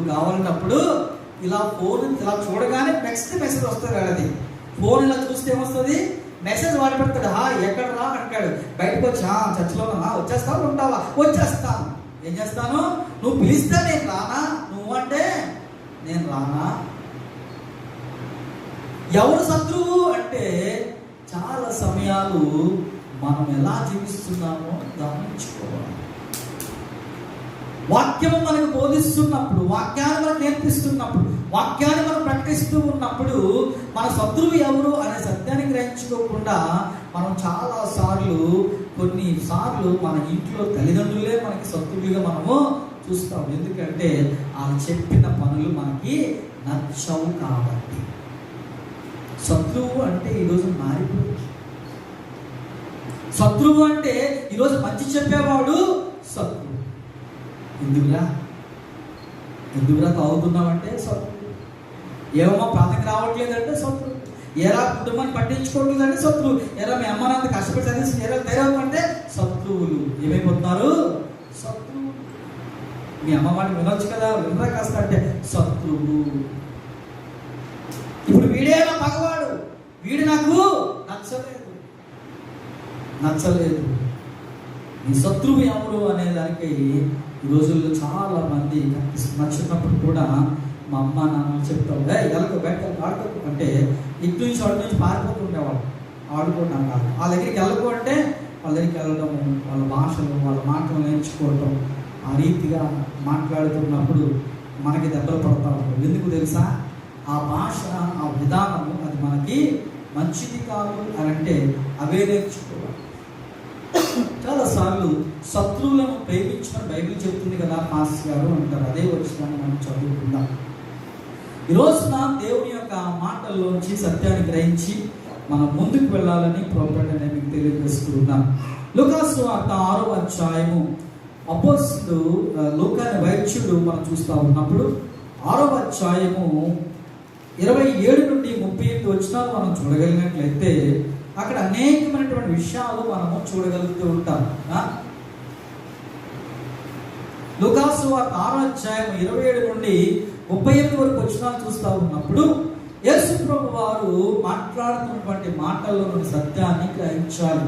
కావాలన్నప్పుడు ఇలా ఫోన్ ఇలా చూడగానే నెక్స్ట్ మెసేజ్ వస్తుంది. అది ఫోన్ ఇలా చూస్తే ఏమొస్తుంది, మెసేజ్ వాడి పెడతాడు. ఎక్కడ రా అంటాడు. బయటకు వచ్చి చర్చిలో వచ్చేస్తావు, ఉంటావా? వచ్చేస్తాను. ఏం చేస్తాను? నువ్వు పిలిస్తే నేను రానా? నువ్వు అంటే నేను రానా? ఎవరు శత్రువు అంటే చాలా సమయాలు మనం ఎలా జీవిస్తున్నామో గమనించుకోవాలి. వాక్యము మనకు బోధిస్తున్నప్పుడు, వాక్యాన్ని మనం నేర్పిస్తున్నప్పుడు, వాక్యాన్ని మనం ప్రకటిస్తూ ఉన్నప్పుడు మన శత్రువు ఎవరు అనే సత్యాన్ని గ్రహించుకోకుండా మనం కొన్నిసార్లు మన ఇంట్లో తల్లిదండ్రులే మనకి శత్రువులుగా మనము చూస్తాం. ఎందుకంటే వాళ్ళు చెప్పిన పనులు మనకి నచ్చవు కాబట్టి. శత్రువు అంటే ఈరోజు మారిపోయింది. శత్రువు అంటే ఈరోజు మంచి చెప్పేవాడు శత్రువు. ఎందుకురా తాగుతున్నావంటే శత్రువు. ఏమమ్మా ప్రాంతానికి రావట్లేదంటే శత్రువు. ఎరా కుటుంబాన్ని పట్టించుకోవట్లేదంటే శత్రువు. ఎరా మీ అమ్మ నాన్న కష్టపడి చదివించి ఎరా ధైర్యం అంటే శత్రువులు. ఏమైపోతున్నారు? శత్రువు. మీ అమ్మ మాట వినొచ్చు కదా, వినరా కాస్త అంటే శత్రువు. ఇప్పుడు వీడే నా పగవాడు, వీడు నాకు నచ్చలేదు. నీ శత్రువు ఎవరు అనే దానికి ఈ రోజుల్లో చాలా మంది నచ్చినప్పుడు కూడా మా అమ్మ నాన్న చెప్తాం, ఎలకు బయట ఆడుకో అంటే ఇటు నుంచి అటు నుంచి పారిపోతుండేవాళ్ళు. ఆడుకోవడం కాదు, వాళ్ళ దగ్గరికి వెళ్ళకు అంటే వాళ్ళ దగ్గరికి వెళ్ళడము, వాళ్ళ భాషలు వాళ్ళ మాటలు నేర్చుకోవటం, ఆ రీతిగా మాట్లాడుతున్నప్పుడు మనకి దెబ్బలు పడతా ఉంటాం. ఎందుకు తెలుసా? ఆ భాష, ఆ విధానము అది మనకి మంచిది కాదు అని అంటే అవే నేర్చుకోవాలి. చాలాసార్లు శత్రువులను ప్రేమించిన బైబిల్ చెబుతుంది కదా పాస్టర్ గారు అంటారు. అదే వచ్చినాన్ని మనం చదువుకుందాం. ఈరోజున దేవుని యొక్క మాటల్లోంచి సత్యాన్ని గ్రహించి మనం ముందుకు వెళ్ళాలని ప్రోగ్రామ్ మీకు తెలియజేస్తున్నాం. లూకాసు సువార్త 6వ అధ్యాయము అపోస్తలుడు లూకాని వైద్యుడు మనం చూస్తూ ఉన్నప్పుడు 6వ అధ్యాయము 27 నుండి 38 వచనాలు మనం చూడగలిగినట్లయితే అక్కడ అనేకమైనటువంటి విషయాలు మనము చూడగలుగుతూ ఉంటాం. లూకాసు సువార్త 6వ అధ్యాయం 27 నుండి 38 వరకు వచనాలు చూస్తూ ఉన్నప్పుడు యేసు ప్రభు వారు మాట్లాడుతున్నటువంటి మాటల్లోని సత్యాన్ని గ్రహించాలి.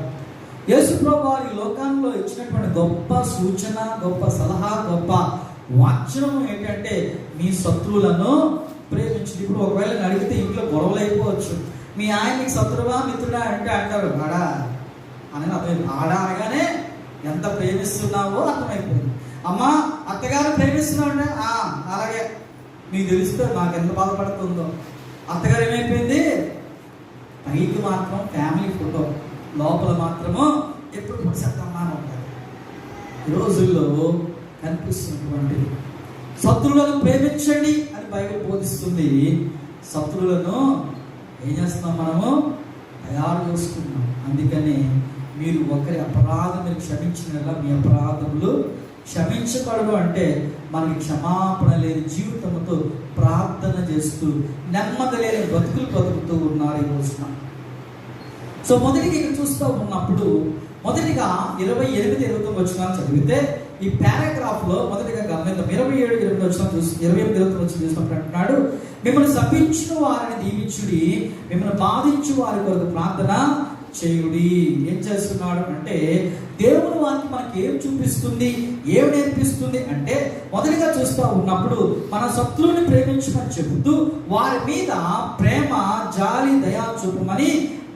యేసు ప్రభు వారు ఈ లోకంలో ఇచ్చినటువంటి గొప్ప సూచన, గొప్ప సలహా, గొప్ప వాక్యము ఏంటంటే మీ శత్రువులను ప్రేమించండి. ఇప్పుడు ఒకవేళ అడిగితే ఇంట్లో గొడవలు అయిపోవచ్చు. మీ ఆయన నీకు శత్రువా మిత్రుడా అంటే అంటారు ఆడా అని అర్థమైంది. ఆడా అనగానే ఎంత ప్రేమిస్తున్నావో అర్థమైపోయింది. అమ్మా అత్తగారు ప్రేమిస్తున్నావు అంటే అలాగే మీకు తెలిస్తే నాకు ఎంత బాధపడుతుందో. అత్తగారు ఏమైపోయింది? పైకి మాత్రం ఫ్యామిలీ ఫోటో, లోపల మాత్రము ఎప్పుడు పొడిసేద్దామా అని ఉంటారు. ఈ రోజుల్లో కనిపిస్తున్నటువంటి శత్రువులను ప్రేమించండి అని బైబిల్ బోధిస్తుంది. శత్రువులను ఏం చేస్తున్నాం? మనము తయారు చేసుకున్నాం. అందుకని మీరు ఒకరి అపరాధం మీరు క్షమించినలా మీ అపరాధములు క్షమించబడదు అంటే మనకి క్షమాపణ లేని జీవితంతో ప్రార్థన చేస్తూ నెమ్మది లేని బతుకుతూ ఉన్నారు ఈ రోజున. సో మొదటిగా ఇక్కడ చూస్తూ ఉన్నప్పుడు మొదటిగా 28-29 వచనాలు చదివితే ఈ పారాగ్రాఫ్ లో మొదటిగా గమనిద్దాం. 27-28 వచనం చూసి 28-29 వచనం చూసినప్పుడు అంటున్నాడు, మిమ్మల్ని శపించిన వారిని దీవించుడి, మిమ్మల్ని బాధించు వారి కొరకు ప్రార్థన చేయుడి. ఏం చేస్తున్నాడు అంటే దేవుని వాక్యం మనకి ఏం చూపిస్తుంది, ఏం నేర్పిస్తుంది అంటే మొదటిగా చూస్తూ ఉన్నప్పుడు మన శత్రువుని ప్రేమించమని చెబుతూ వారి మీద ప్రేమ, జాలి, దయ చూపమని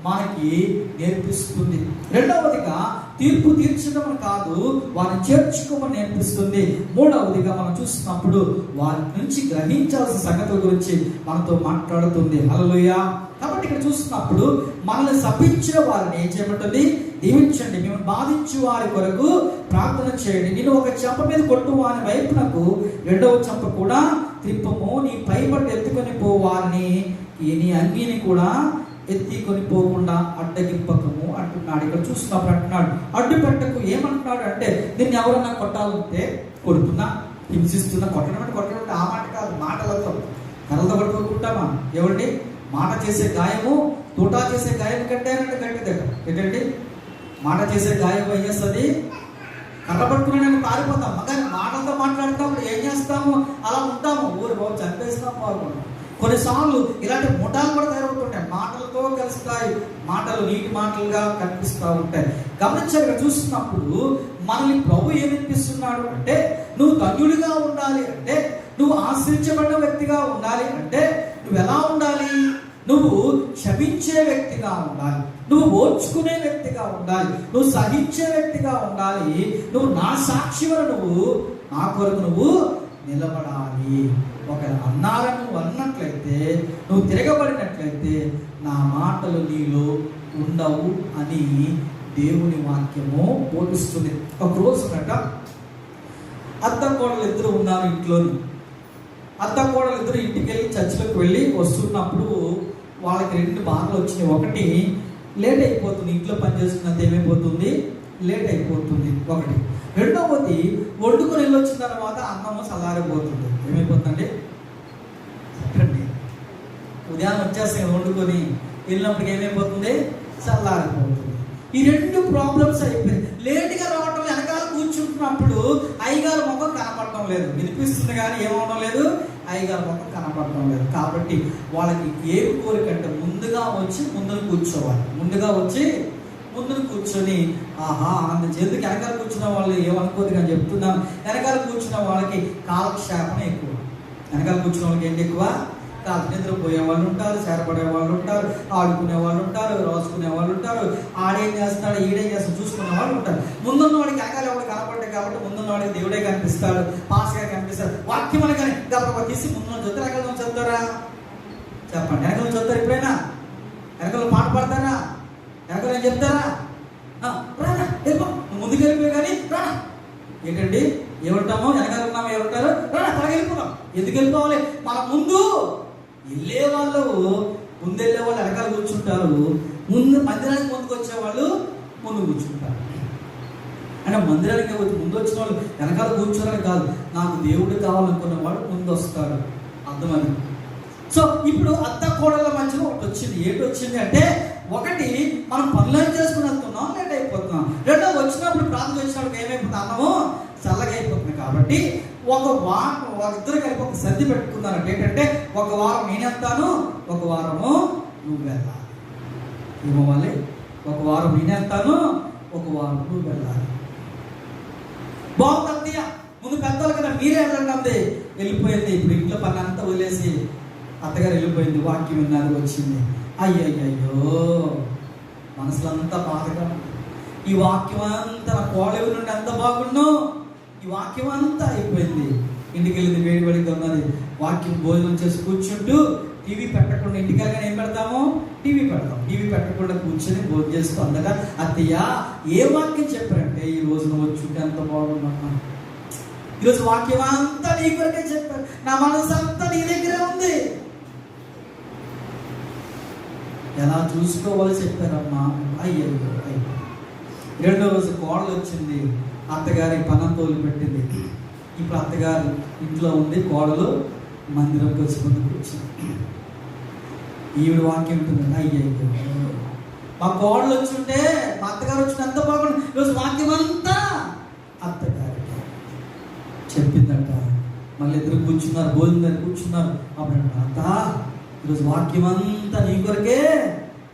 మనకి నేర్పిస్తుంది. రెండవదిగా తీర్పు తీర్చడం కాదు, వారిని చేర్చుకోమని నేర్పిస్తుంది. మూడవదిగా మనం చూస్తున్నప్పుడు వారి నుంచి గ్రహించాల్సిన సంగతుల గురించి మనతో మాట్లాడుతుంది. హల్లెలూయా. కాబట్టి ఇక్కడ చూస్తున్నప్పుడు మనల్ని శపించిన వారిని ఏం చేయమంటుంది? దీవించండి, మిమ్మల్ని బాధించు వారి కొరకు ప్రార్థన చేయండి. నేను ఒక చెంప మీద కొట్టు వారి వైపునకు రెండవ చెంప కూడా త్రిప్పము, నీ పైబట్టు ఎత్తుకొని పోవారిని నీ అంగీని కూడా ఎత్తికొని పోకుండా అడ్డగింపకము అంటున్నాడు. ఇక్కడ చూస్తున్నప్పుడు అంటున్నాడు అడ్డు పెట్టకు. ఏమంటున్నాడు అంటే దీన్ని ఎవరన్నా కొట్టాలంటే కొడుతున్నా, హింసిస్తున్నా. కొట్టడం అంటే ఆ మాట కాదు, మాటలతో కర్రలతో కొట్టుకుంటామా? ఏమండి, మాట చేసే గాయము తూటా చేసే గాయం కంటే గట్టిదట. ఏంటండి, మాట చేసే గాయం ఏం చేస్తుంది? కర్ర పట్టుకుని నేను పారిపోతాం. కానీ మాటలతో మాట్లాడుతాము, ఏం చేస్తాము, అలా ఉంటాము. ఊరు బాబు చంపేస్తాం బాగుంటాం. కొన్నిసార్లు ఇలాంటి ముఠాలు కూడా తయారవుతుంటాయి. మాటలతో కలుస్తాయి, మాటలు నీటి మాటలుగా కనిపిస్తూ ఉంటాయి. గమనించాలి, చూస్తున్నప్పుడు మనల్ని ప్రభు ఏమనిపిస్తున్నాడు అంటే, నువ్వు ధన్యుడిగా ఉండాలి అంటే, నువ్వు ఆశ్రయించబడిన వ్యక్తిగా ఉండాలి అంటే నువ్వు ఎలా ఉండాలి? నువ్వు క్షమించే వ్యక్తిగా ఉండాలి, నువ్వు ఓర్చుకునే వ్యక్తిగా ఉండాలి, నువ్వు సహించే వ్యక్తిగా ఉండాలి. నువ్వు నా సాక్షివర, నువ్వు నా కొరకు నువ్వు నిలబడాలి. ఒక అన్నారని నువ్వు అన్నట్లయితే, నువ్వు తిరగబడినట్లయితే నా మాటలు నీలో ఉండవు అని దేవుని వాక్యము బోధిస్తుంది. ఒక రోజు అత్త కోడలు ఇద్దరు ఉన్నారు ఇంట్లోని. అత్త కోడలు ఇద్దరు ఇంటికి వెళ్ళి చర్చిలోకి వెళ్ళి వస్తున్నప్పుడు వాళ్ళకి 2 బాధలు వచ్చినాయి. ఒకటి, లేట్ అయిపోతుంది, ఇంట్లో పని చేసుకున్నంత ఏమైపోతుంది, లేట్ అయిపోతుంది ఒకటి. రెండవది, వండుకొని వెళ్ళొచ్చిన తర్వాత అన్నము చల్లారిపోతుంది. ఏమైపోతుందండి? చెప్పండి. ఉదయాన్నే వచ్చేస్తాయి వండుకొని వెళ్ళినప్పటికి ఏమైపోతుంది, చల్లారిపోతుంది. ఈ 2 ప్రాబ్లమ్స్ అయిపోయింది. లేటుగా రావటం, వెనకాల కూర్చుంటున్నప్పుడు అయ్యగారు ముఖం కనపడటం లేదు, వినిపిస్తుంది కానీ ఏమవడం లేదు, అయ్యగారు ముఖం కనపడటం లేదు. కాబట్టి వాళ్ళకి ఏం కోరికంటే ముందుగా వచ్చి ముందును కూర్చోవాలి. ముందుగా వచ్చి ముందును కూర్చొని ఆహా ఆనందం. ఎందుకు వెనకాల కూర్చున్న వాళ్ళు ఏమనుకోదు కానీ చెప్తున్నాను, వెనకాల కూర్చున్న వాళ్ళకి కాలక్షేపణ ఎక్కువ. వెనకాల కూర్చున్న వాళ్ళకి ఏంటి ఎక్కువ? నిద్రపోయే వాళ్ళు ఉంటారు, చేరబడే వాళ్ళు ఉంటారు, ఆడుకునే వాళ్ళు ఉంటారు, రాసుకునే వాళ్ళు ఉంటారు, ఆడేం చేస్తాడు ఈడేం చేస్తాడు చూసుకునే వాళ్ళు ఉంటారు. ముందున్న వాడికి వెనకాల ఎవరు కనపడ్డాయి కాబట్టి ముందున్న వాడికి దేవుడే కనిపిస్తాడు, పాస్గా కనిపిస్తాడు. వాక్యం అని కానీ గొప్ప తీసి ముందున్న చదువుతారు, వెనకాల చదువుతారా? చెప్పండి, వెనకాల చదువుతారు? ఎప్పుడైనా వెనకాల పాట పాడతారా? వెనకాల ఏం చెప్తారా? రానా వెళ్ళిపో, ముందుకు వెళ్ళిపోయి కానీ రానా. ఏంటండి ఏమంటామో, వెనకాల ఉన్నామో ఏమంటారు, రానా త్వరగా వెళ్ళిపోతాం. ఎందుకు వెళ్ళిపోవాలి? మన ముందు వెళ్ళే వాళ్ళు, ముందు వెళ్ళే వాళ్ళు వెనకాల కూర్చుంటారు, ముందు మందిరానికి ముందుకు వచ్చేవాళ్ళు ముందు కూర్చుంటారు. అంటే మందిరానికి ముందు వచ్చిన వాళ్ళు వెనకాల కూర్చోరని కాదు, నాకు దేవుడు కావాలనుకున్న వాడు ముందు వస్తాడు. అర్థమని. సో ఇప్పుడు అత్త కోడళ్ళ మధ్యలో ఒకటి వచ్చింది. ఏంటి వచ్చింది అంటే, ఒకటి మనం పనులను చేసుకుని వెళ్తున్నాం, లేట్ అయిపోతున్నాం. రెండో వచ్చినప్పుడు ప్రార్థన వచ్చినప్పుడు ఏమైపోతున్నామో చల్లగా అయిపోతుంది. కాబట్టి ఒక వారం ఇద్దరు కలిపి ఒక సర్ది పెట్టుకున్నారంటే ఏంటంటే, ఒక వారం నేను వెళ్తాను, ఒక వారము నువ్వు వెళ్ళాలి. ఏమవ్వాలి? ఒక వారం నేను వెళ్తాను, ఒక వారం నువ్వు వెళ్ళాలి. బాగుంది అత్తయ్య, ముందు పెద్దలు కదా మీరే వెళ్ళండి అంది. వెళ్ళిపోయింది. ఇప్పుడు ఇంట్లో పని అంతా వదిలేసి అత్తగారు వెళ్ళిపోయింది. వాక్యం విన్నది, వచ్చింది. అయ్యయ్యో మనసులో అంతా బాధగా, ఈ వాక్యం అంతా నా కోడలి నుండి ఎంత బాగుండు, ఈ వాక్యం అంతా అయిపోయింది. ఇంటికి వెళ్ళింది, వేడివేడిగా ఉన్నది. వాక్యం భోజనం చేసి కూర్చుంటూ టీవీ పెట్టకుండా, ఇంటికి వెళ్ళగానే ఏం పెడతాము? టీవీ పెడతాం. టీవీ పెట్టకుండా కూర్చొని భోజనం చేస్తూ అందగా, అత్తయ్య ఏ వాక్యం చెప్పారంటే, ఈ రోజు నువ్వు వచ్చుంటే ఎంత బాగుందమ్మా, ఈరోజు వాక్యం అంతా నీ కొరకే చెప్పారు, నా మనసు అంతా నీ దగ్గరే ఉంది, ఎలా చూసుకోవాలో చెప్పారమ్మా. అయ్యో అయ్యో. రెండో రోజు కోడలు వచ్చింది, అత్తగారి పనం తోలు పెట్టింది. ఇప్పుడు అత్తగారు ఇంట్లో ఉంది, కోడలు మందిరంకి వచ్చి ముందుకు వచ్చింది. ఈవిడ వాక్యం ఉంటుంది, అయ్యో మా కోడలు వచ్చుంటే, మా అత్తగారు వచ్చిన ఎంత బాగుంది, ఈరోజు వాక్యం అంతా అత్తగారికి చెప్పిందంట. మళ్ళీ ఇద్దరు కూర్చున్నారు, భోజనం కూర్చున్నారు. అప్పుడు అత్త ఈరోజు వాక్యం అంతా నీ కొరకే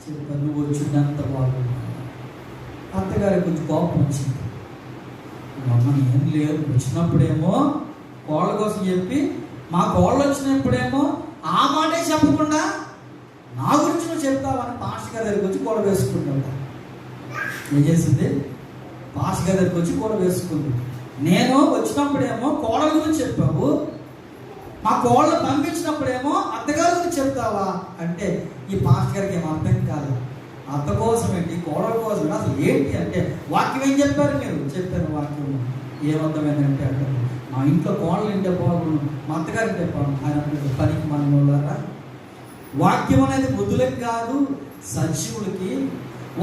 చెప్పాను, నువ్వు వచ్చిందంత బాగుంది. అత్తగారికి కొంచెం కోపం వచ్చింది. అమ్మని ఏం లేదు, వచ్చినప్పుడేమో కోళ్ళ కోసం చెప్పి, మా కోళ్ళు వచ్చినప్పుడేమో ఆ మాటే చెప్పకుండా నా గురించి నువ్వు చెప్తావని పాస్టర్ గారి దగ్గరికి వచ్చి కూడ వేసుకుంటాడు. ఏం చేసింది? పాస్టర్ గారి దగ్గరికి వచ్చి కూడ వేసుకుంది. నేను వచ్చినప్పుడేమో కోళ్ళ గురించి చెప్పావు, మా కోళ్ళ పంపించినప్పుడేమో అత్తగారి గురించి చెప్తావా అంటే, ఈ పాస్టర్ గారికి ఏం అర్థం కాదు. అత్త కోసం ఏంటి, కోడల కోసం అసలు ఏంటి అంటే, వాక్యం ఏం చెప్పారు మీరు? చెప్పారు వాక్యం. ఏమర్థమైందంటే అంటారు, మా ఇంట్లో కోడలు ఇంటే బాగుండు, మా అత్తగారు ఇంటే బాగుండు. ఆయన పనికి మన వాళ్ళారా, వాక్యం అనేది బుద్ధులకి కాదు, సజీవులకి.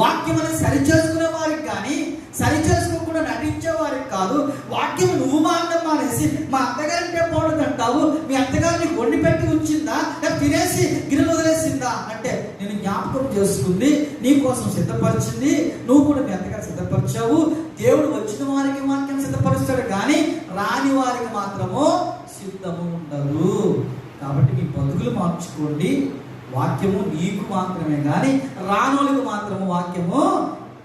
వాక్యం అనేది సరిచేసుకునే వారికి కానీ, సరిచేసుకోకుండా నటించే వారికి కాదు. వాక్యం నువ్వు మారడం మానేసి మా అత్తగారింటే పోవడంటావు, మీ అత్తగారిని వండి పెట్టి ఉంచిందా, తినేసి గిన్నెలు వదిలేసిందా అంటే, నేను జ్ఞాపకం చేసుకుంది, నీ కోసం సిద్ధపరిచింది, నువ్వు కూడా మీ అత్తగారు సిద్ధపరిచావు. దేవుడు వచ్చిన వారికి వాక్యం సిద్ధపరుస్తాడు, కానీ రాని వారికి మాత్రము సిద్ధము ఉండదు. కాబట్టి మీ బతుకులు మార్చుకోండి. వాక్యము నీకు మాత్రమే కానీ రానోళ్ళకి మాత్రము వాక్యము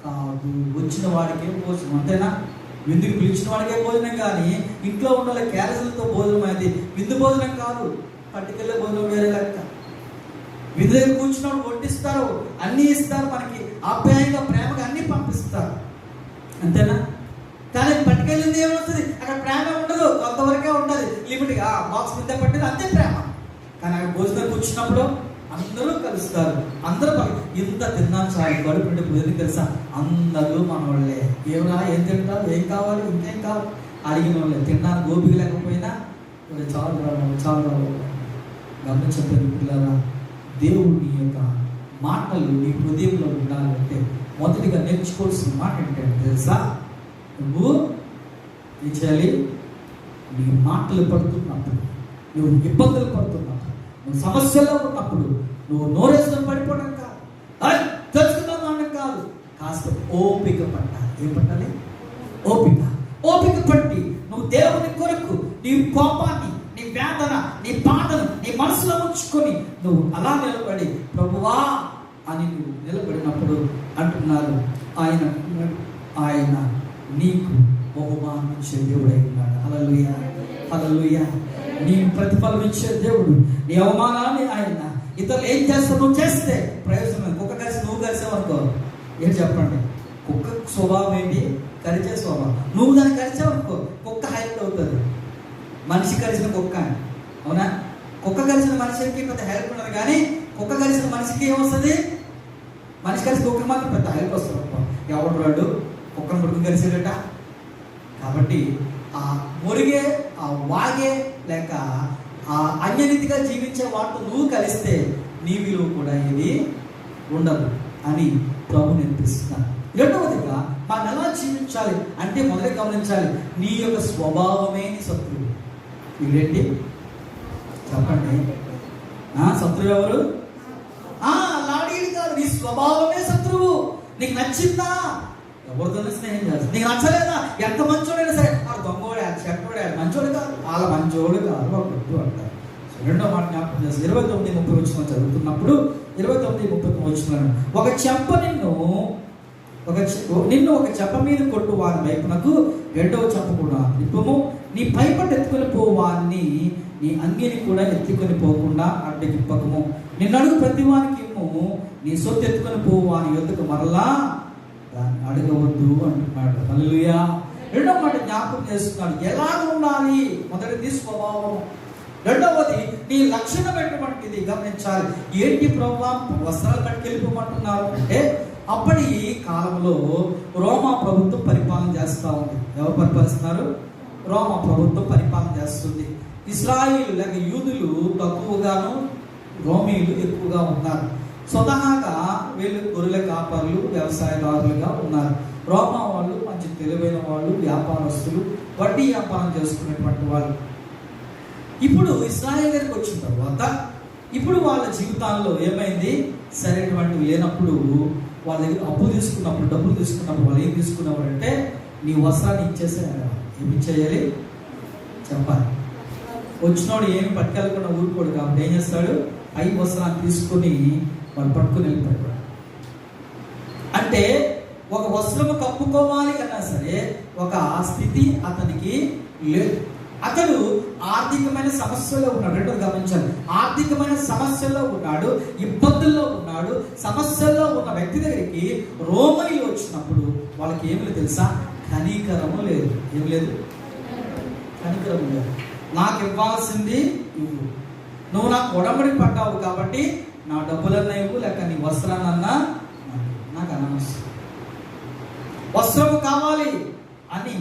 కాదు. వచ్చిన వాడికే భోజనం, అంతేనా? విందుకు పిలిచిన వాడికే భోజనం, కానీ ఇంట్లో ఉన్న వాళ్ళ క్యారెజులతో భోజనం అనేది విందు భోజనం కాదు. పట్టుకెళ్ళే భోజనం వేరే లెక్క. విందు దగ్గర కూర్చున్నప్పుడు వడ్డిస్తారు, అన్నీ ఇస్తారు, మనకి ఆప్యాయంగా ప్రేమగా అన్నీ పంపిస్తారు, అంతేనా? కానీ పట్టుకెళ్ళింది ఏమవుతుంది? అక్కడ ప్రేమ ఉండదు, కొంతవరకే ఉంటుంది, లిమిట్గా బాక్స్ మీద పట్టింది అంతే ప్రేమ. కానీ అక్కడ భోజనం కూర్చున్నప్పుడు అందరూ కలుస్తారు, అందరూ ఇంత తిన్నాను చాలు, కడుపు నుండి భోజనం తెలుసా, అందరూ మన వాళ్ళే. ఏమరా, ఏం తింటారు, ఏం కావాలి, ఇంకేం కావాలి అడిగిన వాళ్ళే. తిన్నాను గోపిక లేకపోయినా చాలు రావాలి, చాలు రావాలి. గమనించండి పిల్లరా, దేవుడి యొక్క మాటలు నీ హృదయంలో ఉండాలంటే మొదటిగా నేర్చుకోవాల్సిన మాట ఏంటంటే తెలుసా, నువ్వు ఏం చేయాలి? నీ మాటలు పడుతున్నప్పుడు, నువ్వు ఇబ్బందులు పడుతున్నప్పుడు, నువ్వు సమస్యల్లో ఉన్నప్పుడు నువ్వు నోరేసుకొని పడిపోవడం కాదు, తెలుసుకుందాం అనడం కాదు, కాస్త ఓపిక పట్టాలి. ఏం పట్టాలి? ఓపిక పట్టి నువ్వు దేవుని కొరకు నీ కోపాన్ని, నీ వేదన, నీ బాధను నీ మనసులో ఉంచుకొని నువ్వు అలా నిలబడి ప్రభువా అని నువ్వు నిలబడినప్పుడు అంటున్నారు, ఆయన నీకు బహుమానం ఇచ్చే దేవుడై ఉన్నాడు. హల్లెలూయా, హల్లెలూయా. నీ ప్రతిఫలం ఇచ్చే దేవుడు. నీ అవమానాన్ని ఆయన ఇతరులు ఏం చేస్తావు నువ్వు చేస్తే ప్రయోజనం. కుక్క కలిసి నువ్వు కలిసావనుకో, ఏం చెప్పండి? కుక్క స్వభావం ఏంటి? కరిచే స్వభావం. నువ్వు దాన్ని కలిసావనుకో కుక్క హైలైట్ అవుతుంది. మనిషి కలిసిన కుక్క, అవునా? కుక్క కలిసిన మనిషికి పెద్ద హెల్ప్ ఉండదు, కానీ కుక్క కలిసిన మనిషికి ఏమొస్తుంది? మనిషి కలిసి కుక్క మాత్రం పెద్ద హెల్ప్ వస్తుంది. ఎవడు వాడు కుక్కను పుట్టుకు కలిసేట. కాబట్టి ఆ మురిగే, ఆ వాగే, లేక ఆ అన్యరీతిగా జీవించే వాటితో నువ్వు కలిస్తే నీ విలువ కూడా ఇది ఉండదు అని ప్రభు నేర్పిస్తున్నాను. రెండవదిగా మనం ఎలా జీవించాలి అంటే మొదటి గమనించాలి, నీ యొక్క స్వభావమే నీ శత్రువు. ఇదేంటి చెప్పండి? శత్రువు ఎవరు? లాడీలు కాదు, నీ స్వభావమే శత్రువు. నీకు నచ్చిందా ఎవరితోనే స్నేహం చేస్తుంది, నీకు నచ్చలేదా ఎంత మంచోడైనా సరే దొంగోడే, చెట్టోడే, మంచోడు కాదు, వాళ్ళ మంచోడు కాదు వద్దు అంటారు. రెండో మాట జ్ఞాపకం చేస్తారు. 29:30 వచ్చిన చదువుతున్నప్పుడు 29:30 వచ్చిన ఒక చెంప నిన్ను ఒక చెంప మీద కొట్టు వారి వైపునకు రెండవ చెంప కూడా నిప్పము, నీ పైపట్టు ఎత్తుకొని పోవాన్ని నీ అంగిని కూడా ఎత్తుకొని పోకుండా అడ్డగిప్పకము, నిన్ను అడుగు ప్రతి వానికి నీ సొత్తు ఎత్తుకొని పోవాని యొద్దకు మరలా దాన్ని అడగవద్దు అంటున్నాడు. హల్లెలూయా. రెండవ మాట జ్ఞాపకం చేస్తున్నాడు, ఎలా ఉండాలి. మొదటిది స్వభావం, రెండవది నీ లక్షణం ఎటువంటిది గమనించాలి. ఏంటి ప్రభువా వస్త్రాలు కట్టుకెళ్ళిపోమంటున్నారు అంటే, అప్పటి కాలంలో రోమా ప్రభుత్వం పరిపాలన చేస్తూ ఉంది. ఎవరు పరిపాలిస్తున్నారు? రోమా ప్రభుత్వం పరిపాలన చేస్తుంది. ఇశ్రాయేలు లేక యూదులు తక్కువగాను, రోమీలు ఎక్కువగా ఉన్నారు. స్వతహాగా వీళ్ళు గొర్రెల కాపరులు, వ్యవసాయదారులుగా ఉన్నారు. రోమా వాళ్ళు మంచి తెలివైన వాళ్ళు, వ్యాపారస్తులు, వడ్డీ వ్యాపారం చేసుకునేటువంటి వాళ్ళు. ఇప్పుడు ఇశ్రాయేలు దగ్గరికి వచ్చిన తర్వాత ఇప్పుడు వాళ్ళ జీవితాల్లో ఏమైంది? సరైనటువంటివి లేనప్పుడు వాళ్ళ దగ్గర అప్పు తీసుకున్నప్పుడు, డబ్బులు తీసుకున్నప్పుడు వాళ్ళు ఏం తీసుకున్నప్పుడు అంటే, నీ వస్త్రాన్ని ఇచ్చేసారు. ఏమి చేయాలి చెప్పాలి. వచ్చినోడు ఏమి పట్టుకెళ్ళకుండా ఊరుకోడు, కాబట్టి ఏం చేస్తాడు? పై వస్త్రాన్ని తీసుకొని వాళ్ళు పట్టుకుని వెళ్ళిపోయాడు. అంటే ఒక వస్త్రము కప్పుకోవాలి అన్నా సరే ఒక స్థితి అతనికి లేదు. అతడు ఆర్థికమైన సమస్యల్లో ఉన్నాడు. రెండో గమనించాలి, ఆర్థికమైన సమస్యల్లో ఉన్నాడు, ఇబ్బందుల్లో ఉన్నాడు. సమస్యల్లో ఉన్న వ్యక్తి దగ్గరికి రోమీలు వచ్చినప్పుడు వాళ్ళకి ఏమి లేదు తెలుసా? కనికరము లేదు. ఏం లేదు? కనికరము లేదు. నాకు ఇవ్వాల్సింది ఇవ్వు, నువ్వు నాకు ఉడంబడి పడ్డావు కాబట్టి నా డబ్బులన్నా ఇవ్వు, లేక నీ వస్త్రాన్నన్నా నాకు అనవసరం. వస్త్రము కావాలి అని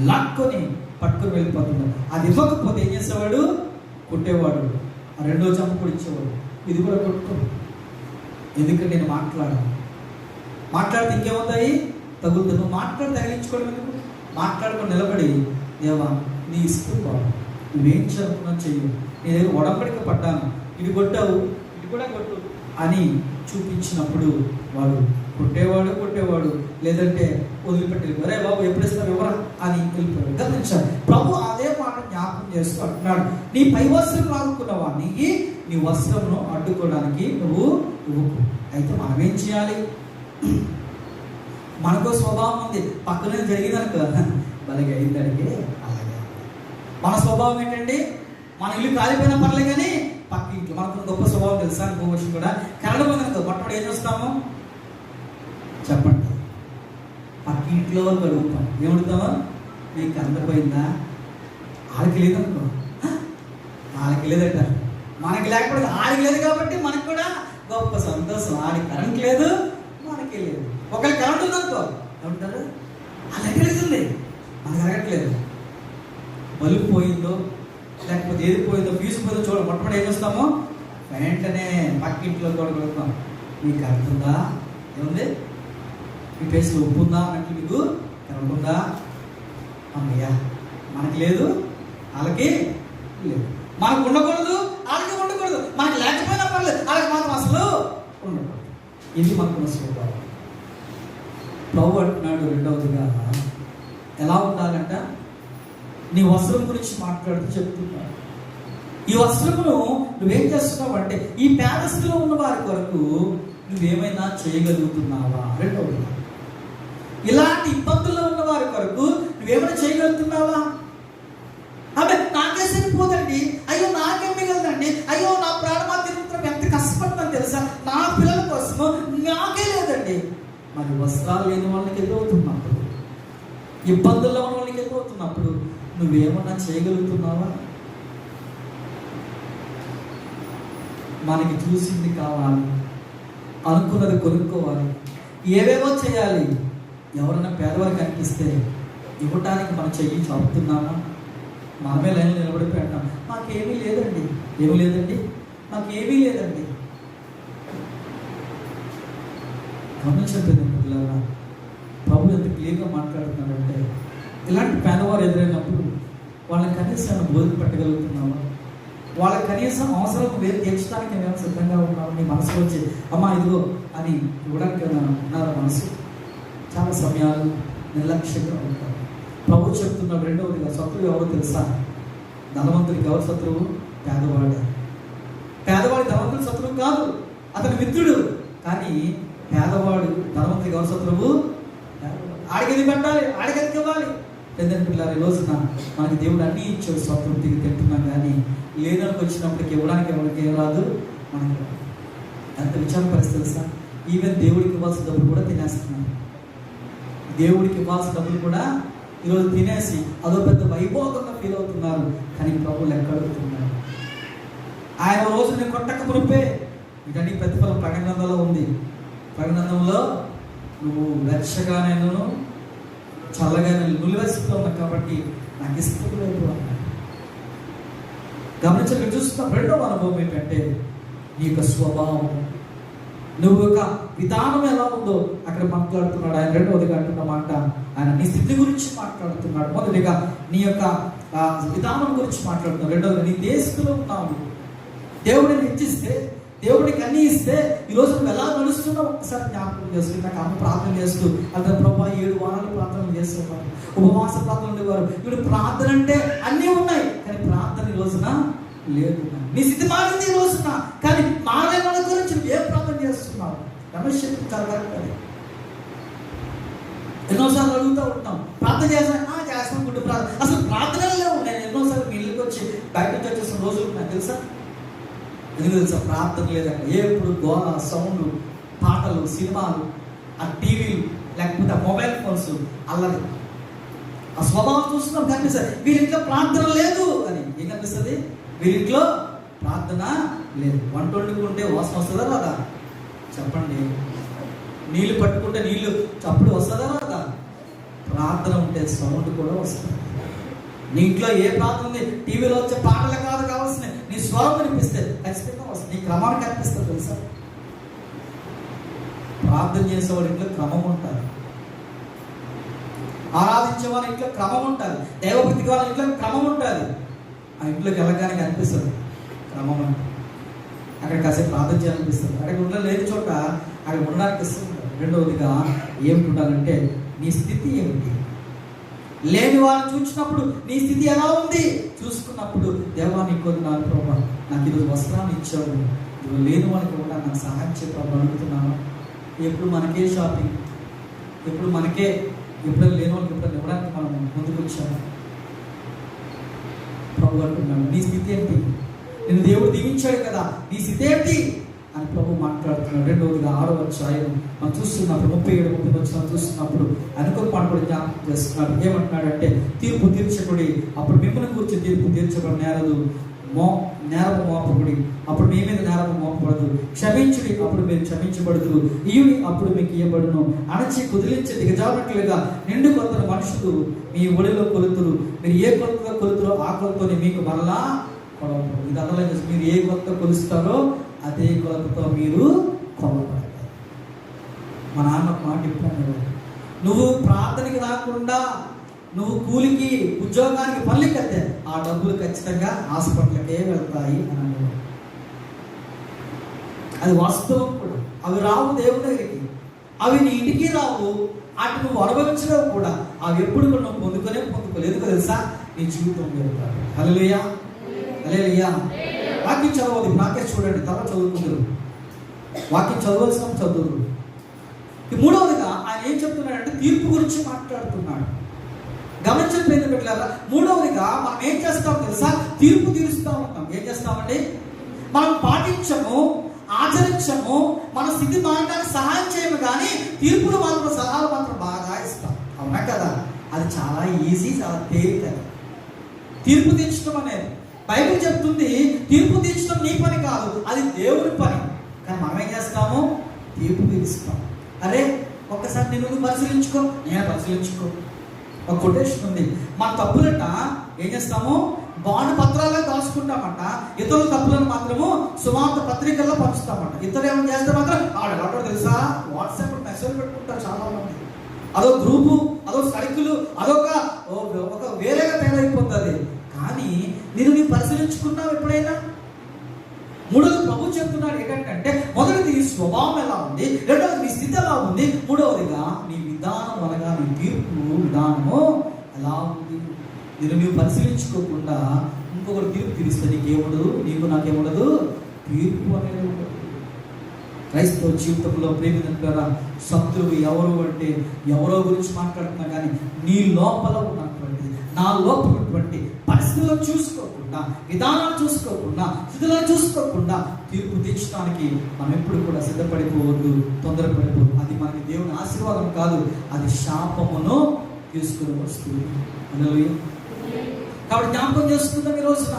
లాక్కొని పట్టుకుని వెళ్ళిపోతున్నాడు. అది ఇవ్వకపోతే ఏం చేసేవాడు? కొట్టేవాడు. ఆ రెండో చెంప కూడా ఇచ్చేవాడు. ఇది కూడా కొట్టుకో, ఎందుకంటే నేను మాట్లాడితే ఇంకేమవుతాయి? తగులుతుంది. నువ్వు మాట్లాడి తగిలించుకోవడం ఎందుకు? మాట్లాడుకొని నిలబడి, దేవా నీ ఇష్టం బాబు, నువ్వేం చదువుకున్నా చెయ్యి, నీ దగ్గర ఒడంబడిక పడ్డాను, ఇది కొట్టావు, ఇది కూడా కొట్టు అని చూపించినప్పుడు వాడు కొట్టేవాడు. లేదంటే వదిలిపెట్టి వెళ్ళిపోయారు. అరే బాబు ఎప్పుడు ఇస్తారు ఎవరా అని వెళ్ళిపోయారు. గమనించాలి, ప్రభు అదే మాట జ్ఞాపకం చేస్తూ అంటున్నాడు, నీ పై వస్త్రం లాగుకున్న వానికి నీ వస్త్రమును అడ్డుకోవడానికి నువ్వు ఇవ్వకు. అయితే మనం ఏం చేయాలి? మనకు స్వభావం ఉంది, పక్కనే జరిగిందనుకో బలగా అయిందడికి అలాగే. మన స్వభావం ఏంటండి? మన ఇల్లు కాలిపోయినా పర్లే కానీ పక్క ఇంట్లో మనకు గొప్ప స్వభావం తెలుసా? ఇంకో విషయం కూడా, కరెంట్ పోయిందనుకో మొట్టమొదటి ఏం చేస్తాము చెప్పండి? పక్క ఇంట్లో వాళ్ళు అడుగుతాం. ఏమడుగుతామా? నీకు కరెంట్ పోయిందా? వాళ్ళకి లేదనుకో, వాళ్ళకి లేదట. మనకి లేకపోతే ఆడికి లేదు కాబట్టి మనకు కూడా గొప్ప సంతోషం. ఆడికి కరెంట్ లేదు, మనకి లేదు. ఒకరికి కరెంట్ ఉందనుకో ఏమంటారు? వాళ్ళకి వెళ్తుంది, మనకు అరగట్లేదు. బల్బు పోయిందో లేకపోతే ఏది పోయిందో, ఫ్యూజ్ పోయిందో చూడ మొట్టమొదటి ఏం చేస్తామో వెంటనే పక్కింట్లో కూడా కొడుతాం. మీకు కరెంట్ ఉందా? ఏముంది? మీ ఫేస్లో ఉప్పు ఉందా అన్నట్లు మీకు కరెంట్ ఉందా? అమ్మయ్యా మనకి లేదు, వాళ్ళకి లేదు. మనకు ఉండకూడదు, వాళ్ళకి ఉండకూడదు. మనకి లేకపోయినా పర్లేదు, వాళ్ళకి మాత్రం అసలు ఉండకూడదు. ఇది మనకు స్వభావం. ప్రభు అంటున్నాడు రెండవదిగా ఎలా ఉండాలంట? నీ వస్త్రం గురించి మాట్లాడుతూ చెప్తున్నాడు. ఈ వస్త్రమును నువ్వేం చేస్తున్నావు అంటే, ఈ పేదస్థితిలో ఉన్న వారి కొరకు నువ్వేమైనా చేయగలుగుతున్నావా? రెండవది, ఇలాంటి ఇబ్బందుల్లో ఉన్న వారి కొరకు నువ్వేమైనా చేయగలుగుతున్నావా? అదే నాకే సరిపోదండి, అయ్యో నాకేం మిగలదండి, అయ్యో నా ప్రాణమా తిరుగుతున్నా ఎంత కష్టపడుతుందని తెలుసా, నా పిల్లల కోసము నాకే లేదండి. మరి వస్త్రాలు లేని వాళ్ళకి ఎదురవుతున్నప్పుడు, ఇబ్బందుల్లో ఉన్న వాళ్ళకి ఎదురవుతున్నప్పుడు నువ్వేమన్నా చేయగలుగుతున్నావా? మనకి చూసింది కావాలి, అనుకున్నది కొనుక్కోవాలి, ఏవేవో చేయాలి. ఎవరన్నా పేదవారికి అనిపిస్తే ఇవ్వటానికి మనం చెయ్యి చాపుతున్నామా? మనమే లైన్లో నిలబడిపోయి అంటాం, మాకేమీ లేదండి, ఏమీ లేదండి, మాకేమీ లేదండి. గమనించలేదు పిల్లరా, ప్రభు ఎంత క్లియర్గా మాట్లాడుతున్నాడంటే, ఇలాంటి పేదవారు ఎదురైనప్పుడు వాళ్ళని కనీసం బోధన పెట్టగలుగుతున్నామా? వాళ్ళకి కనీసం అవసరం వేరు తీర్చడానికి మేము సిద్ధంగా ఉన్నాము. నీ మనసులో వచ్చి అమ్మా ఇదిగో అని ఇవ్వడానికి ఉన్నారా? మనసు చాలా సమయాలు నిర్లక్ష్యంగా ఉంటారు. ప్రభు చెప్తున్నాడు రెండవదిగా, శత్రువు ఎవరో తెలుసా? ధనవంతుడికి ఎవరు శత్రువు? పేదవాడే. పేదవాడి ధనవంతుడి శత్రువు కాదు, అతని మిత్రుడు. కానీ పేదవాడు ధనవంతుడికి ఎవరు శత్రువు? ఆడికి పెట్టాలి, ఆడికి ఇవ్వాలి. లేదంటే పిల్లలు ఈ రోజున మనకి దేవుడు అన్నీ ఇచ్చాడు, స్వతంత్రికి తింటున్నాం. కానీ లేనోకి వచ్చినప్పటికి ఇవ్వడానికి ఎవరికి ఏం రాదు, మనకి ఎంత విచారం పరిస్థితి తెలుసా? ఈవెన్ దేవుడికి ఇవ్వాల్సిన డబ్బులు కూడా తినేస్తున్నాం. దేవుడికి ఇవ్వాల్సిన డబ్బులు కూడా ఈరోజు తినేసి అదో పెద్ద వైభోగంగా ఫీల్ అవుతున్నారు. కానీ ప్రభు లెక్క అడుగుతున్నారు. ఆయన రోజు నేను కొట్టక మునిపే ఇటన్నీ ప్రతిఫలం ప్రకటనలో ఉంది. ప్రకటనలో నువ్వు వెచ్చగా నేను చల్లగా నులివేస్తూ ఉన్నా కాబట్టి నాకు ఇష్టం లేదు అన్నాడు. గమనించక చూస్తున్న రెండవ అనుభవం ఏంటంటే, నీ యొక్క స్వభావం, నువ్వు యొక్క విధానం ఎలా ఉందో అక్కడ మాట్లాడుతున్నాడు ఆయన. రెండవదిగా అంటున్న మాట, ఆయన నీ స్థితి గురించి మాట్లాడుతున్నాడు. మొదటిగా నీ యొక్క విధానం గురించి మాట్లాడుతున్నాడు. రెండవదిగా నీ దేశంలో ఉన్నావు. దేవుడిని హెచ్చిస్తే, దేవుడికి అన్నీ ఇస్తే ఈరోజు నువ్వు ఎలా నడుస్తున్నావు ఒకసారి జ్ఞాపకం చేసుకుని నాకు అమ్మ ప్రార్థన చేస్తూ అతను ప్రభా 7 వారాలు ప్రార్థనలు చేసేవారు, ఉపవాస ప్రార్థనలు ఉండేవారు. ఇప్పుడు ప్రార్థన అంటే అన్నీ ఉన్నాయి, కానీ ప్రార్థన ఈ రోజున లేదు. నీ స్థితి మారింది ఈ రోజున, కానీ మారే వాళ్ళ గురించి నువ్వు ఏం ప్రార్థన చేస్తున్నావు? రమేష్ జరగాలి. ఎన్నోసార్లు అడుగుతూ ఉంటాం, ప్రార్థన చేస్తాం గుడ్డు ప్రార్థన. అసలు ప్రార్థనలు లేవు. నేను ఎన్నోసార్లు మీ ఇల్లుకి వచ్చి బయట నుంచి వచ్చేసిన రోజులు నాకు తెలుసా? ఎందుకు తెలుసా? ప్రార్థన లేదండి. ఎప్పుడు గోల, సౌండ్, పాటలు, సినిమాలు, ఆ టీవీలు, లేకపోతే ఆ మొబైల్ ఫోన్స్, అల్లరి. ఆ స్వభావం చూస్తున్నాం కనిపిస్తుంది. వీరింట్లో ప్రార్థన లేదు అని ఏం కనిపిస్తుంది? వీరింట్లో ప్రార్థన లేదు. వంట వండుకుంటే వాసన వస్తుందా రాదా? చెప్పండి. నీళ్ళు పట్టుకుంటే నీళ్ళు చప్పుడు వస్తుందా రాదా? ప్రార్థన ఉంటే సౌండ్ కూడా వస్తుంది. నీ ఇంట్లో ఏ ప్రార్థన ఉంది? టీవీలో వచ్చే పాటలు కాదు కావాల్సినవి, నీ స్వరం కనిపిస్తే ఖచ్చితంగా వస్తుంది. నీ క్రమాన్ని కనిపిస్తుంది తెలుసా? ప్రార్థన చేసేవాడి ఇంట్లో క్రమం ఉంటారు, ఆరాధించే వాళ్ళ ఇంట్లో క్రమం ఉంటుంది, దైవభక్తి వాళ్ళ ఇంట్లో క్రమం ఉంటుంది. ఆ ఇంట్లోకి వెళ్ళగానే కనిపిస్తుంది క్రమం అంటే. అక్కడ కాసేపు ప్రార్థన చేయాలనిపిస్తుంది. అక్కడ ఉండడం లేని చోట అక్కడ ఉండడానికి ఇస్తుంది. రెండవదిగా ఏమిటి ఉండాలంటే నీ స్థితి ఏమిటి? లేని వాళ్ళని చూసినప్పుడు నీ స్థితి ఎలా ఉంది చూసుకున్నప్పుడు, దేవా నీ కొందరు ప్రభా, నాకు ఈరోజు వస్త్రాన్ని ఇచ్చావు, ఇవి లేని వాళ్ళకి కూడా నాకు సహాయం చేయ ప్రభు అడుగుతున్నాను. ఎప్పుడు మనకే షాపింగ్, ఎప్పుడు మనకే, ఎప్పుడైనా లేని వాళ్ళకి ఎప్పుడైనా ఇవ్వడానికి మనం ముందుకు వచ్చాము. ప్రభు అంటున్నాడు, నీ స్థితి ఏంటి? నేను దేవుడు దీవించాడు కదా, నీ స్థితి ఏంటి అని ప్రభు మాట్లాడుతున్నాడు. రెండవదిగా 6వ అధ్యాయం మనం చూస్తున్నప్పుడు 37-30 వచ్చిన చూస్తున్నప్పుడు అనుకున్న మాట కూడా జ్ఞాపకం చేస్తున్నాడు. ఏమంటున్నాడంటే, తీర్పు తీర్చకుడి, అప్పుడు మిమ్మల్ని కూర్చొని తీర్పు తీర్చడం నేరదు, నేరము మోపకుడి, అప్పుడు మీ మీద నేరము మోపబడదు, క్షమించుడి, అప్పుడు మీరు క్షమించబడదు, ఇయుడి, అప్పుడు మీకు ఇవ్వబడును, అణచి కుదిలించి దిగజారినట్లుగా నిండు కొలతల మనుషులు మీ ఒడిలో కొలుతురు, మీరు ఏ కొలతగా కొలుతురో ఆ కొలతని మీకు మరలా కొలవరు. ఇది అర్థం, మీరు ఏ కొలత కొలుస్తారో అదే కొలతతో మీరు కొలవబడతారు. మా నాన్న మాట చెప్పాను, నువ్వు ప్రార్థనకి రాకుండా, నువ్వు కూలికి ఉద్యోగానికి పనులకి వెళ్తే ఆ డబ్బులు ఖచ్చితంగా హాస్పిటల్కే వెళ్తాయి అని అన్నాడు. అది వాస్తవం కూడా. అవి రావు దేవుడి దగ్గరికి, అవి నీ ఇంటికి రావు, అటు నువ్వు అనుభవించలేవు కూడా. అవి ఎప్పుడు కూడా నువ్వు పొందుకోలేదు తెలుసా, నీ జీవితం వెళ్తారు. హల్లెలూయా, హల్లెలూయా. వాక్యం చదవదు, నాకే చూడండి, తర్వాత చదువుకుంటారు. వాక్యం చదవలసిన చదువు. మూడవదిగా ఆయన ఏం చెప్తున్నాడంటే, తీర్పు గురించి మాట్లాడుతున్నాడు. గమనించలేదు పెట్టారా? మూడవదిగా మనం ఏం చేస్తాం తెలుసా, తీర్పు తీరుస్తూ ఉంటాం. ఏం చేస్తామండి? మనం పాటించము, ఆచరించము, మన స్థితి మారడానికి సహాయం చేయము, కానీ తీర్పులు మాత్రం, సలహాలు మాత్రం బాగా ఇస్తాం. అవునా కదా? అది చాలా ఈజీ, చాలా తేలిక. తీర్పు తీర్చడం అనేది బైబిల్ చెప్తుంది, తీర్పు తీర్చడం నీ పని కాదు, అది దేవుడి పని. కానీ మనం ఏం చేస్తాము? తీర్పు తీరుస్తాం. అరే ఒక్కసారి నేను పరిశీలించుకో, నేను పరిశీలించుకో. ఒక కొటేషన్ ఉంది, మన తప్పులట ఏం చేస్తాము? బాండ్ పత్రాల్లో దాచుకుంటామంట, ఇతరుల తప్పులను మాత్రము సువార్త పత్రికల్లో పంచుతామంట. ఇతరులు ఏమైనా చేస్తే మాత్రం ఆడవాడు తెలుసా, వాట్సాప్ మెసేజ్ పెట్టుకుంటారు చాలా మంది. అదో గ్రూపు, అదో సర్కిల్, ఒక వేరేగా తయారైపోతుంది. కానీ నీ పరిశీలించుకున్నావు ఎప్పుడైనా? మూడవది ప్రభు చెప్తున్నాడు ఏంటంటే, మొదటిది నీ స్వభావం ఎలా ఉంది, రెండవది నీ స్థితి ఎలా ఉంది, మూడవదిగా నీ విధానం అనగా నీ తీర్పు విధానము ఎలా ఉంది. నీవు పరిశీలించుకోకుండా ఇంకొకటి తీర్పు తీరిస్తే నీకేముండదు, నీకు నాకేముండదు, తీర్పు అనేది ఉండదు. క్రైస్తవ జీవితంలో ప్రేమితుల శత్రువు ఎవరు అంటే, ఎవరో గురించి మాట్లాడుతున్నా కానీ నీ లోపల ఉన్నటువంటి, నా లోపల ఉన్నటువంటి పరిస్థితులను చూసుకోకుండా, విధానాలు చూసుకోకుండా, స్థితులను చూసుకోకుండా తీర్పు తీర్చడానికి మనం ఎప్పుడు కూడా సిద్ధపడిపోవద్దు, తొందరపడిపోవద్దు. అది మనకి దేవుని ఆశీర్వాదం కాదు, అది శాపమును తీసుకుని వస్తుంది. కాబట్టి జ్ఞాపకం చేసుకుందాం ఈ రోజున,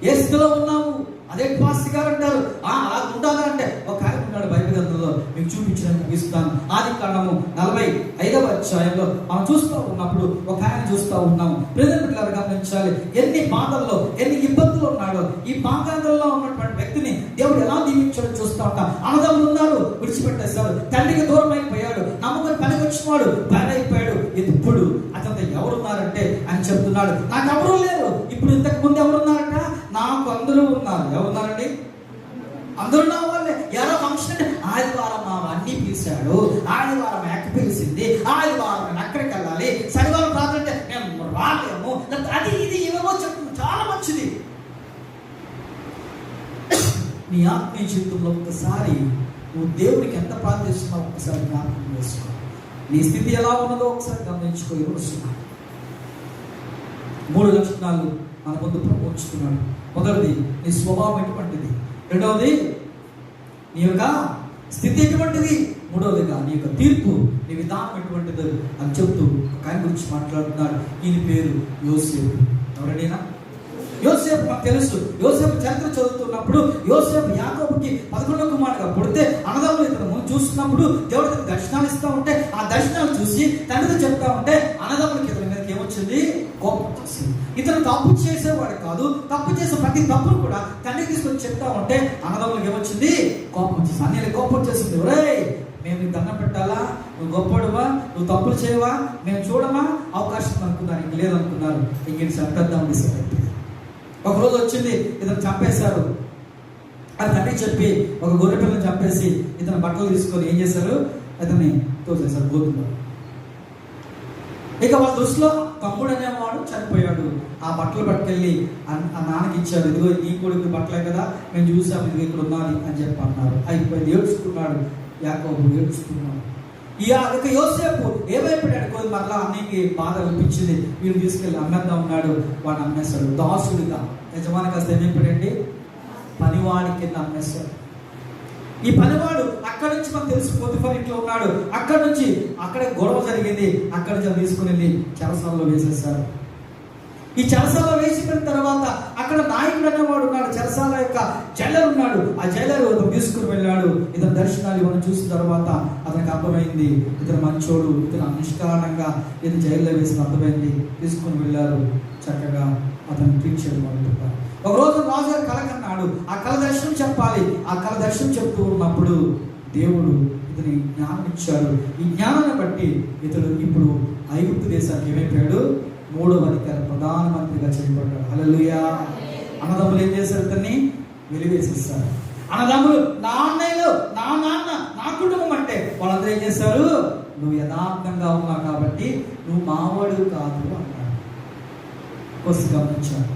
ఏ స్థితిలో ఉన్నాము. అదే పాస్టర్ గారు అంటారు, అలా ఉండాలి అంటే ఒక ఆయన ఉన్నాడు బైబిల్ గ్రంథంలో, మీకు చూపించడానికి ముగిస్తాను. ఆదికాండము 45వ అధ్యాయంలో మనం చూస్తూ ఉన్నప్పుడు ఒక ఆయన చూస్తూ ఉన్నాము. ప్రజలు గమనించాలి, ఎన్ని బాధల్లో, ఎన్ని ఇబ్బందులు ఉన్నాడో. ఈ బాధల్లో ఉన్నటువంటి వ్యక్తిని దేవుడు ఎలా దీవించాడో చూస్తూ ఉంటాం. అన్నదమ్ములు ఉన్నారు, విడిచిపెట్టేశాడు, తండ్రికి దూరం అయిపోయాడు, నమ్మకం పనికి వచ్చినాడు, పని అయిపోయాడు. ఇప్పుడు అతనితో ఎవరున్నారంటే ఆయన చెప్తున్నాడు, నాకు ఎవరు లేరు. ఇప్పుడు ఇంతకు ముందు ఎవరున్నారంట? నాకు అందరూ ఉన్నారు. ఎవరున్నారండి? అందరూ నా వాళ్ళే. ఎవరో ఫంక్షన్ అంటే ఆదివారం మా అన్ని పిలిచాడు, ఆదివారం ఎక్క పిలిచింది, ఆదివారం అక్కడికి వెళ్ళాలి, శనివారం ప్రార్థన అంటే మేము రాలేము, అది ఇది ఏమో చెప్తుంది. చాలా మంచిది. నీ ఆత్మీయ జీవితంలో ఒక్కసారి నువ్వు దేవుడికి ఎంత ప్రార్థిస్తున్నావు ఒకసారి జ్ఞాపకం చేసుకో. నీ స్థితి ఎలా ఉన్నదో ఒకసారి గమనించుకో. ఈరోజు 3 లక్షణాలు మన ముందు ప్రమోచుకున్నాడు. మొదటిది నీ స్వభావం ఎటువంటిది, రెండవది నీ యొక్క స్థితి ఎటువంటిది, మూడవదిగా నీ యొక్క తీర్పు, నీ విధానం ఎటువంటిది అని చెప్తూ ఒక ఆయన గురించి మాట్లాడుతున్నాడు. ఈయన పేరు యోసేపు. ఎవరైనా యోసేపు మనకు తెలుసు. యోసేపు చరిత్ర చదువుతున్నప్పుడు యోసేపు యాకోబుకి 11వ కుమారుడుగా పుడితే అన్నదమ్ములు ఇతను చూస్తున్నప్పుడు దేవుడు ఇతను దర్శనాలు ఇస్తూ ఉంటే, ఆ దర్శనాలు చూసి తండ్రితో చెప్తా ఉంటే అన్నదమ్ములకి ఇతని మీదకి ఏమొచ్చింది? కోపం వచ్చింది. ఇతను తప్పు చేసేవాడు కాదు, తప్పు చేసే ప్రతి తప్పును కూడా తండ్రికి తీసుకొని చెప్తా ఉంటే అన్నదమ్ములకి ఏమొచ్చింది? కోపం వచ్చింది. అన్నయ్యకి కోపం వచ్చేసింది. ఒరేయ్, మేము నీకు దండం పెట్టాలా? నువ్వు గొప్పడువా? నువ్వు తప్పులు చేయవా? మేము చూడమా? అవకాశం అనుకున్నారు, ఇంక లేదనుకున్నారు. ఇంక చంపేద్దాం డిసైడ్ అయిపోయింది. ఒకరోజు వచ్చింది, ఇతను చంపేశారు. అది తండ్రి చెప్పి ఒక గొర్రె పిల్లని చంపేసి ఇతను బట్టలు తీసుకొని ఏం చేశారు? అతన్ని తోసేశారు గోతుల్లో. ఇక వాళ్ళ దృష్టిలో తమ్ముడు అనేవాడు చనిపోయాడు. ఆ బట్టలు పట్టుకెళ్ళి ఆ నాన్నకి ఇచ్చారు. ఇదిగో నీ కొడుకు బట్టలే కదా, మేము చూసాం, ఇదిగో ఇక్కడ ఉన్నది అని చెప్పి అన్నారు. అయిపోయింది. ఏడ్చుకున్నాడు యాకోబు, ఏడ్చుకున్నాడు. ఇక యోసేపు ఏమైపోయాడు? కొద్ది మరలా అన్నికి బాధ అనిపించింది. వీళ్ళు తీసుకెళ్ళి అమ్మేద్దాం ఉన్నాడు. వాడు అమ్మేస్తాడు దాసుడిగా. యజమాని కాస్త ఏమైపోయాడండి? పనివాడి కింద అమ్మేస్తాడు. ఈ పనివాడు అక్కడి నుంచి మనకు తెలుసు పొతిఫర్ ఇంట్లో ఉన్నాడు. అక్కడి నుంచి అక్కడే గొడవ జరిగింది. అక్కడి నుంచి తీసుకుని వెళ్ళి చెరసాలలో వేసేస్తారు. ఈ చెరసాలలో వేసిన తర్వాత అక్కడ నాయకుడు అనేవాడు ఉన్నాడు. చెరసాల యొక్క జైలర్ ఉన్నాడు. ఆ జైలర్ తీసుకుని వెళ్ళాడు. ఇతని దర్శనాలు ఇవన్నీ చూసిన తర్వాత అతనికి అర్థమైంది, ఇతను మంచోడు, ఇతను నిష్కారణంగా ఇతను జైల్లో వేసిన అర్థమైంది. తీసుకుని వెళ్ళారు. చక్కగా అతను ట్రీట్ చేయడం మొదలుపెట్టారు. ఒక రోజు రాజుగారు కల కన్నాడు. ఆ కల దర్శనం చెప్పాలి. ఆ కల దర్శనం చెప్తూ ఉన్నప్పుడు దేవుడు ఇతని జ్ఞానం ఇచ్చాడు. ఈ జ్ఞానాన్ని బట్టి ఇతడు ఇప్పుడు ఐగుప్తు దేశానికి ఏమైపోయాడు? 3వ అధికారి, ప్రధానమంత్రిగా చేయబడ్డాడు. హల్లెలూయా. అన్నదమ్ములు ఏం చేశారు? ఇతన్ని వెలివేసేస్తారు. అన్నదమ్ములు, నా అన్నయ్యలు, నా నాన్న, నా కుటుంబం అంటే వాళ్ళందరూ ఏం చేశారు? నువ్వు యథార్థంగా ఉన్నావు కాబట్టి నువ్వు మావాడు కాదు అన్నాడు. కొద్ది గమనించాడు.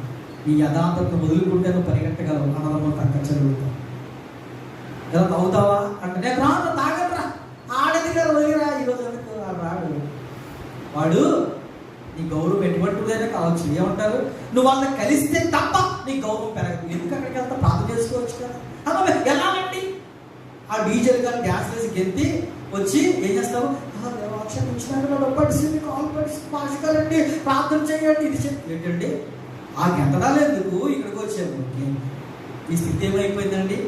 ఈ యథార్థతను వదులుకుంటే నువ్వు పరిగెట్టగలవు. అన్నదమ్ములు తగ్గ చదువుతావు. ఎలా తాగుతావా అంటే, నేను రాను, తాగట్రా, ఆడది గారు వదిలిరా, ఈరోజు రాడు. వాడు నీ గౌరవం ఎటువంటిదైనా కావచ్చు. ఏమంటారు? నువ్వు వాళ్ళని కలిస్తే తప్ప నీ గౌరవం పెరగదు. ఎందుకు అక్కడికి వెళ్తా? ప్రార్థన చేసుకోవచ్చు కదా. అలా ఎలానండి? ఆ డీజల్ గారు డ్యాన్స్ వేసి గెంతి వచ్చి ఏం చేస్తావు? పడిసింది, కాల్ పడిసింది, పాషకాలండి, ప్రార్థన చేయండి, ఇది ఏంటండి? ఆ గెంతడాలు ఎందుకు? ఇక్కడికి వచ్చాము. ఈ స్థితి ఏమైపోయిందండి?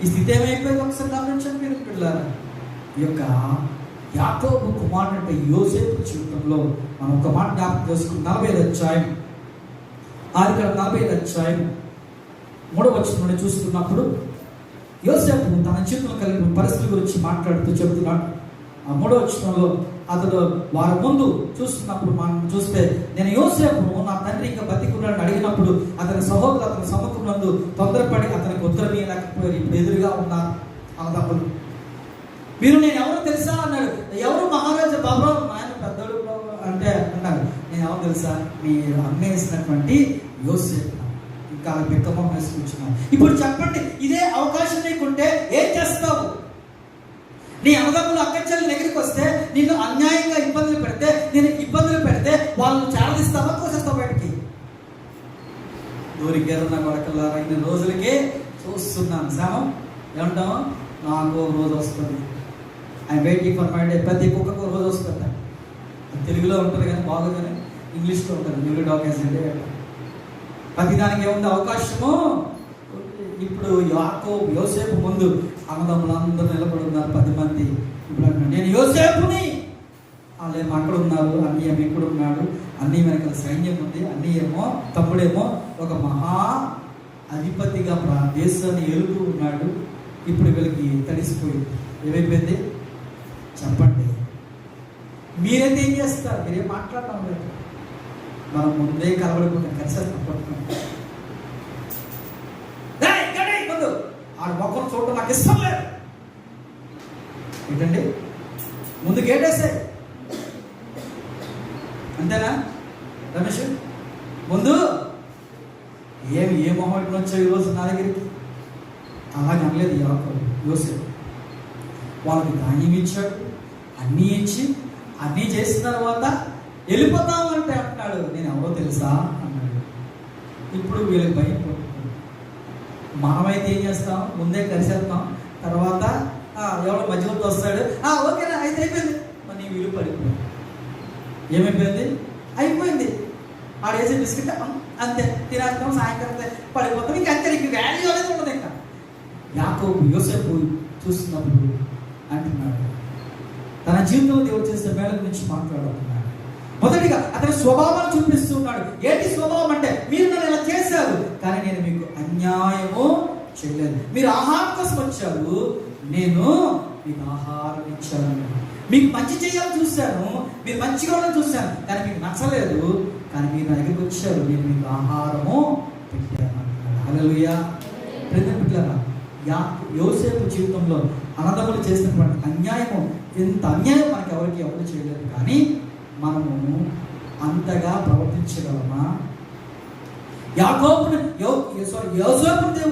ఈ స్థితి ఏమైపోయింది? ఒకసారి గమనించండి మీరు పిల్లలు. ఈ యొక్క యాకోబు కుమారుడు అంటే యోసేపు జీవితంలో మనం ఒక మాట జ్ఞాపకం చేసుకుని 45వ అధ్యాయం, ఆదికాండం 45వ అధ్యాయం 3వ వచనం చూస్తున్నప్పుడు యోసేపు తన జీవితంలో కలిగిన పరిస్థితుల గురించి మాట్లాడుతూ చెబుతున్నాడు. ఆ 3వ వచనంలో అతడు వారి ముందు చూస్తున్నప్పుడు మనం చూస్తే, నేను యోసేపును నా తండ్రి ఇంకా బతికున్నాడని అడిగినప్పుడు అతని సహోదరులు అతని సముఖంలో తొందరపడి అతనికి ఉత్తరం ఇవ్వలేకపోయారు. ఇప్పుడు ఎదురుగా ఉన్నారు అన్నదమ్ములు. మీరు నేను ఎవరు తెలుసా అన్నాడు. ఎవరు? మహారాజా బాబు, ఆయన పెద్దోడు అంటే అన్నాడు. నేను ఎవరు తెలుసా? మీరు అమ్మేసినటువంటి యోసేపు. ఇంకా బిక్కమ్మ వేసుకొచ్చినాను. ఇప్పుడు చెప్పండి, ఇదే అవకాశం నీకుంటే ఏం చేస్తావు? నీ అన్నదమ్ములు అక్కచెల్లి దగ్గరికి వస్తే నిన్ను అన్యాయంగా ఇబ్బందులు పెడితే, నేను ఇబ్బందులు పెడితే వాళ్ళని చాలదిస్తావా, తోసేస్తావు బయటికి? దూరికేరున్న కొడకల్లారా, ఇన్ని రోజులకే చూస్తున్నాను శ్రమం. ఏమంటాము? నాకు ఒక రోజు వస్తుంది. I waiting for my day. ప్రతి ఒక్కరికి ఒక రోజు వస్తుంది. తెలుగులో ఉంటుంది కానీ బాగుందని ఇంగ్లీష్లో ఉంటుంది. New dog as day. ప్రతి దానికి ఏముంది? అవకాశము. ఇప్పుడు యోసేపు ముందు అన్నదమ్ములందరూ నిలబడి ఉన్నారు 10 మంది. ఇప్పుడు అంటున్నాడు, నేను యోసేపుని. వాళ్ళేమో అక్కడ ఉన్నారు, అన్నయ్య ఇక్కడ ఉన్నాడు, అన్నయ్య వెనకాల సైన్యం ఉంది, అన్నయ్యేమో తమ్ముడేమో ఒక మహా అధిపతిగా దేశాన్ని ఏలుతూ ఉన్నాడు. ఇప్పుడు వీళ్ళకి తడిసిపోయింది. ఏమైపోయింది చెప్పండి? మీరైతే ఏం చేస్తారు? మీరేం మాట్లాడటం లేదు. మనం ముందే కలబడిపోతాం, కలిసేస్తాం. పట్టుకుంటాం. ఆ మొక్కను చూడటం నాకు ఇష్టం లేదు. ఏంటండి? ముందు గేటేసాయి. అంతేనా రమేష్? ముందు ఏ మొహం వచ్చావు ఈరోజు నా దగ్గరికి? అలాగే అనలేదు యోసేపు. వాళ్ళకి ధాన్యం ఇచ్చాడు, అన్నీ ఇచ్చి అన్నీ చేసిన తర్వాత వెళ్ళిపోతాం అంటే అంటున్నాడు, నేను ఎవరో తెలుసా అన్నాడు. ఇప్పుడు వీళ్ళకి భయం పడుతుంది. మనమైతే ఏం చేస్తాం? ముందే కలిసేస్తాం. తర్వాత ఎవరో మధ్యలో వస్తాడు, ఓకేనా అయితే అయిపోయింది. మరి నీ వీలు పడిపోయింది. ఏమైపోయింది? అయిపోయింది. ఆడ వేసే బిస్కెట్ అంతే తినేస్తాం, సాయంకాలం పడిపోతాం. ఇంకా అంతే, నీకు వాల్యూ అనేది ఉండదు. ఇంకా యాకోబు యోసేపు చూస్తున్నప్పుడు అంటున్నాడు, తన జీవితంలో దేవుడు చేసే మేళ గురించి మాట్లాడుతున్నాడు. మొదటిగా అతని స్వభావాన్ని చూపిస్తున్నాడు. ఏంటి స్వభావం అంటే, మీరు నన్ను ఇలా చేశారు కానీ నేను మీకు అన్యాయము చేయలేదు. మీరు ఆహారం కోసం వచ్చారు, నేను మీకు ఆహారం ఇచ్చాను. మీకు మంచి చేయాలని చూశాను, మీరు మంచిగా ఉండాలని చూశాను, కానీ మీకు నచ్చలేదు. కానీ మీరు నా దగ్గరికి వచ్చారు, నేను మీకు ఆహారము పెట్టాను అంటున్నాడు. హల్లెలూయా. ప్రియమైన యోసేపు జీవితంలో అన్నదమ్ములు చేసినటువంటి అన్యాయము, ఎంత అన్యాయం మనకి ఎవరు చేయలేదు. కానీ మనము అంతగా ప్రవర్తించగలమా? యాకోబుని యోసేపుని దేవుడు